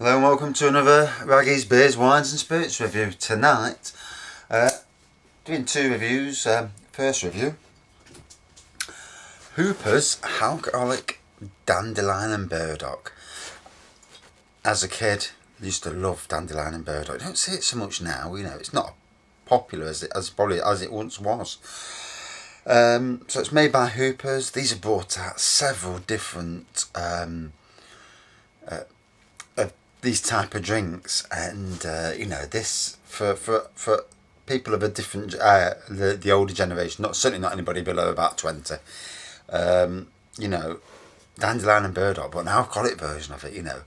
Hello and welcome to another Raggy's Beers, Wines and Spirits review. Tonight, doing two reviews. First review, Hooper's Alcoholic Dandelion and Burdock. As a kid, I used to love Dandelion and Burdock. I don't see it so much now, you know, it's not popular as it once was. So it's made by Hooper's. These are brought out several different these type of drinks, and you know, this for people of a different the older generation, certainly not anybody below about 20. You know, Dandelion and Burdock, but an alcoholic version of it. You know,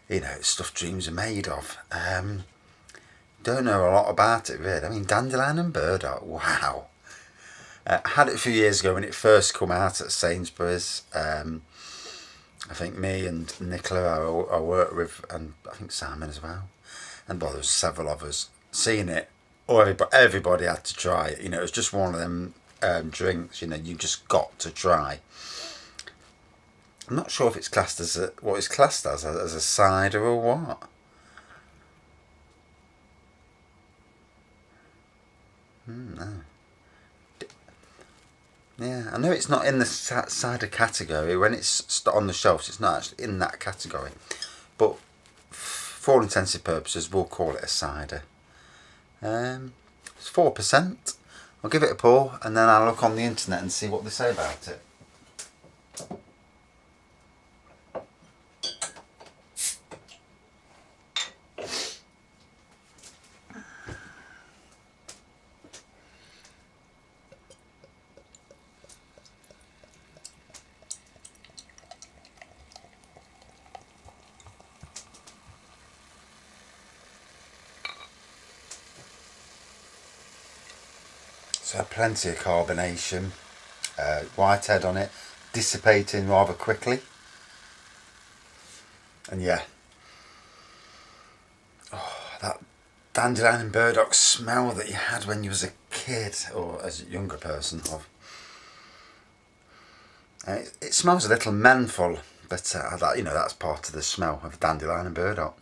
it's stuff dreams are made of. Don't know a lot about it really. I mean, Dandelion and Burdock, wow. I had it a few years ago when it first come out at Sainsbury's. I think me and Nicola I worked with, and I think Simon as well, and well, there was several of us seeing it. Everybody had to try it. You know, it was just one of them drinks. You know, you just got to try. I'm not sure if it's classed as what it's classed as a cider or what. No. Yeah, I know it's not in the cider category. When it's on the shelves, it's not actually in that category. But for all intensive purposes, we'll call it a cider. It's 4%. I'll give it a pour and then I'll look on the internet and see what they say about it. So plenty of carbonation, whitehead on it, dissipating rather quickly. And yeah, that Dandelion and Burdock smell that you had when you was a kid or as a younger person it smells a little menthol, but that, you know, that's part of the smell of Dandelion and Burdock.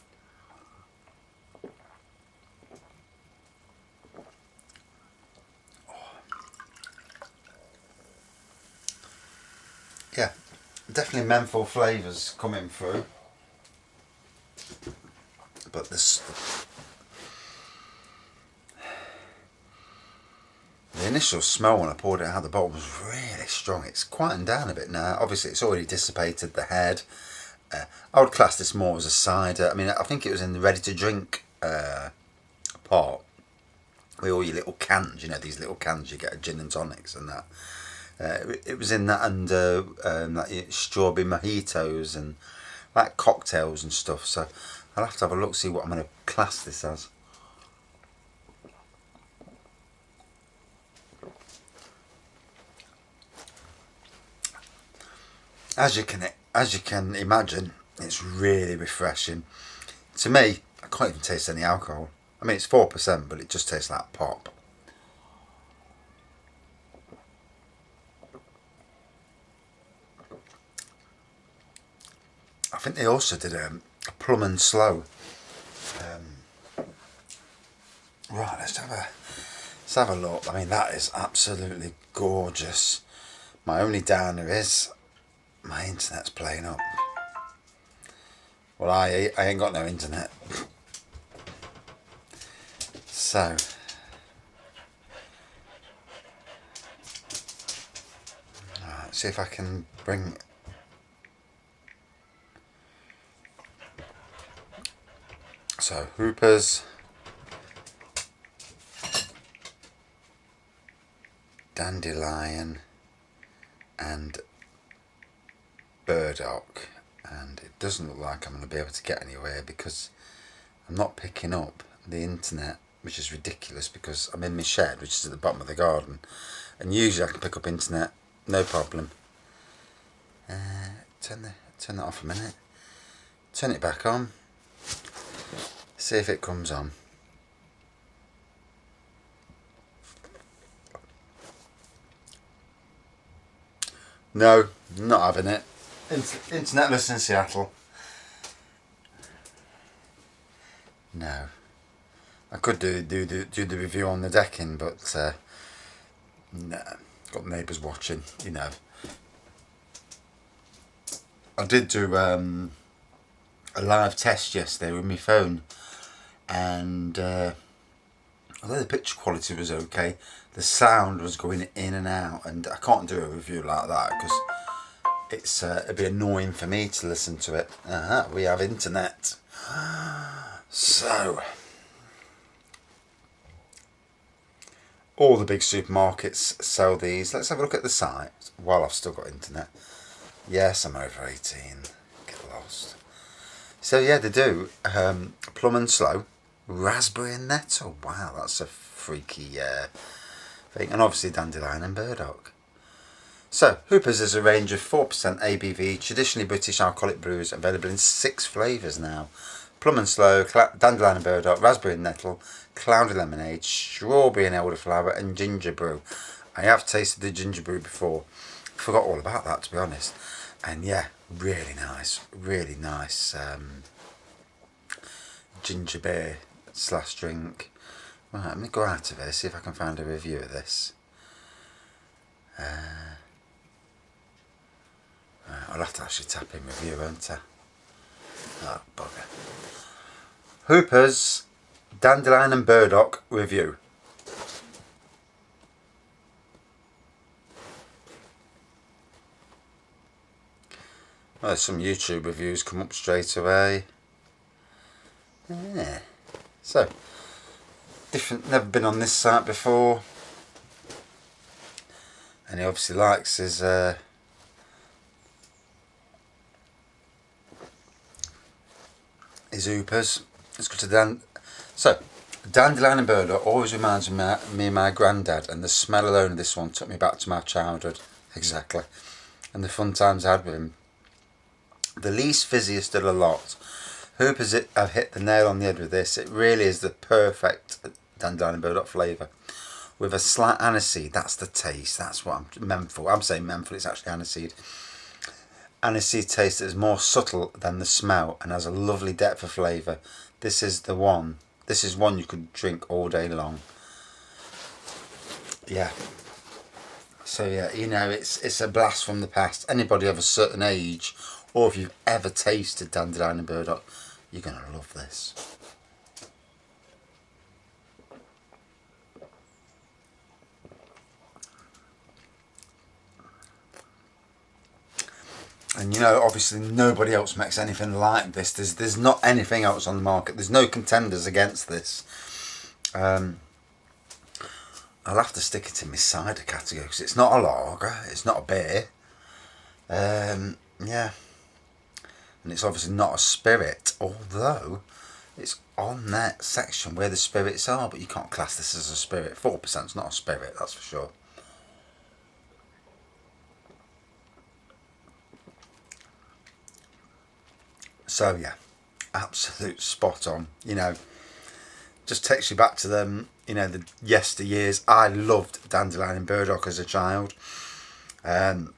Yeah, definitely menthol flavours coming through, but the initial smell when I poured it out of the bottle was really strong. It's quieting down a bit now. Obviously it's already dissipated the head. I would class this more as a cider. I mean, I think it was in the ready to drink part with all your little cans, you know, these little cans you get at gin and tonics and that. It was in that, and like strawberry mojitos and like cocktails and stuff. So I'll have to have a look, see what I'm going to class this as. As you can imagine, it's really refreshing. To me, I can't even taste any alcohol. I mean, it's 4%, but it just tastes like pop. I think they also did a plum and sloe. Right, let's have a look. I mean, that is absolutely gorgeous. My only downer is my internet's playing up. Well, I ain't got no internet. So let's see if I can bring. So Hooper's Dandelion and Burdock, and it doesn't look like I'm going to be able to get anywhere because I'm not picking up the internet, which is ridiculous because I'm in my shed, which is at the bottom of the garden, and usually I can pick up internet no problem. Turn that off a minute, turn it back on, see if it comes on. No, not having it. Internetless in Seattle. No. I could do the review on the decking, but no, got neighbours watching, you know. I did do a live test yesterday with my phone, and although the picture quality was okay, the sound was going in and out, and I can't do a review like that because it'd be annoying for me to listen to it. We have internet. So all the big supermarkets sell these. Let's have a look at the site while I've still got internet. Yes, I'm over 18. Get lost. So yeah, they do plum and sloe, raspberry and nettle. Wow, that's a freaky thing. And obviously dandelion and burdock. So Hooper's is a range of 4% ABV, traditionally British alcoholic brews, available in 6 flavours now. Plum and sloe, dandelion and burdock, raspberry and nettle, cloudy lemonade, strawberry and elderflower, and ginger brew. I have tasted the ginger brew before. Forgot all about that, to be honest. And yeah, really nice ginger beer / drink. Right, let me go out of here, see if I can find a review of this. I'll have to actually tap in review, won't I? Oh, bugger. Hooper's Dandelion and Burdock review. Well, there's some YouTube reviews come up straight away. Yeah. So, different, never been on this site before. And he obviously likes his Hoopers. Let's go to So, Dandelion and Burdock always reminds me of my granddad, and the smell alone of this one took me back to my childhood. Exactly. And the fun times I had with him. The least fizziest of the lot. Hoopers have hit the nail on the head with this. It really is the perfect dandelion and burdock flavour. With a slight aniseed, that's the taste. That's what menthol. I'm saying menthol, it's actually aniseed. Aniseed taste is more subtle than the smell and has a lovely depth of flavour. This is the one. This is one you could drink all day long. Yeah. So yeah, you know, it's a blast from the past. Anybody of a certain age, or if you've ever tasted dandelion and burdock, you're going to love this. And you know, obviously nobody else makes anything like this. There's not anything else on the market. There's no contenders against this. I'll have to stick it in my cider category because it's not a lager, it's not a beer. Yeah. And it's obviously not a spirit, although it's on that section where the spirits are, but you can't class this as a spirit. 4% is not a spirit, that's for sure. So yeah, absolute spot on. You know, just takes you back to them, you know, the yesteryears. I loved dandelion and burdock as a child. Don't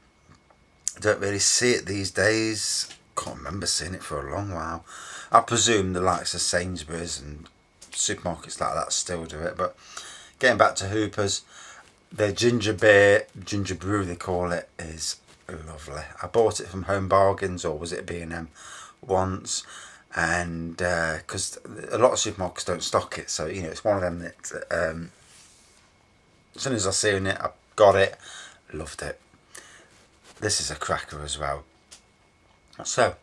really see it these days. Can't remember seeing it for a long while. I presume the likes of Sainsbury's and supermarkets like that still do it. But getting back to Hooper's, their ginger beer, ginger brew they call it, is lovely. I bought it from Home Bargains, or was it B&M once, and because a lot of supermarkets don't stock it, so you know, it's one of them that as soon as I seen it, I got it, loved it. This is a cracker as well. So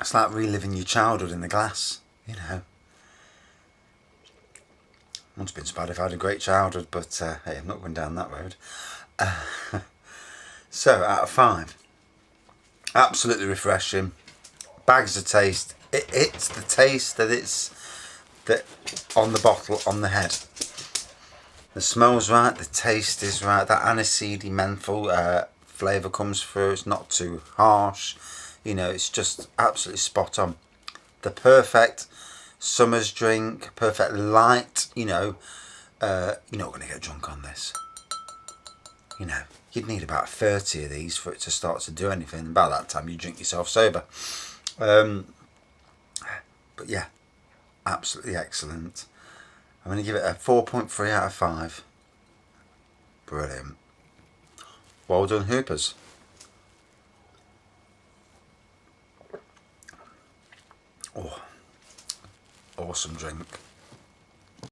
it's like reliving your childhood in the glass, you know. Once been so bad if I had a great childhood, but hey, I'm not going down that road. So out of 5, absolutely refreshing. Bags of taste. It's the taste that on the bottle, on the head. The smell's right, the taste is right. That aniseedy menthol flavour comes through. It's not too harsh. You know, it's just absolutely spot on. The perfect summer's drink, perfect light. You know, you're not going to get drunk on this. You know, you'd need about 30 of these for it to start to do anything. About that time you drink yourself sober. But yeah, absolutely excellent. I'm going to give it a 4.3 out of 5. Brilliant. Well done, Hoopers. Oh, awesome drink.